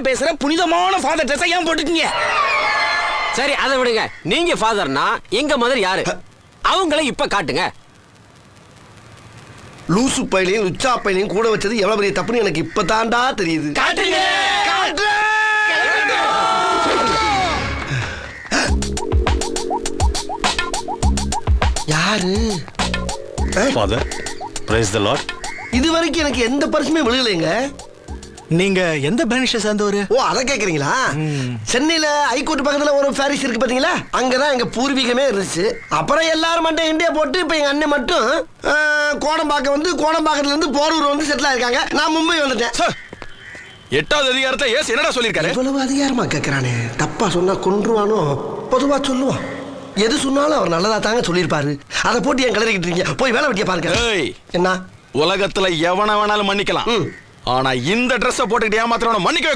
பேசுற புனிதமான father dress ஏன் போட்டுட்டீங்க? சரி அதை விடுங்க. நீங்க ஃபாதர்னா எங்க மதர் யாரு? அவங்கள இப்ப காட்டுங்க. லூசு பையனையும் லுச்சா பையனையும் கூட வச்சது எவ்வளவு பெரிய தப்புன்னு எனக்கு இப்பதான்டா தெரியுது. காட்டுங்க. யாரு? Father praise the Lord. இது வரைக்கும் எனக்கு எந்த பரிசுமே விழுகலைங்க. நீங்க எந்த பேனிஷை சேர்ந்தவரு? ஓ அதை கேக்குறீங்களா? சென்னையில ஹைகோர்ட் பக்கத்துல ஒரு பாரிஸ் இருக்கு பாத்தீங்களா, அங்கதான் எங்க பூர்வீகமே இருந்துச்சு. அப்புறம் எல்லாரும் மட்டும் இந்தியா போட்டு இப்ப எங்க அண்ணன் மட்டும் கோடம்பாக்கம் வந்து கோடம்பாக்கத்துல இருந்து போரூர் வந்து செட்டில் ஆயிருக்காங்க. நான் மும்பை வந்துட்டேன். 8வது அதிகாரத்தை ஏசு என்னடா சொல்லிருக்காரு? இவ்வளவு அதிகாரமா கேக்குறானே, தப்பா சொன்னா கொன்றுவானோ? பொதுவா சொல்லுவான். எது சொன்னாலும் அவர் நல்லதா தாங்க சொல்லியிருப்பாரு. அதை போட்டு என் கிளறிக்கிட்டு இருக்கீங்க. போய் வேலை வெட்டிய பாருங்க. என்ன உலகத்துல எவன வேணாலும் மன்னிக்கலாம், ஆனா இந்த ட்ரெஸ் போட்டுக்கிட்டு ஏமாத்திரவன மன்னிக்கவே கூடாது.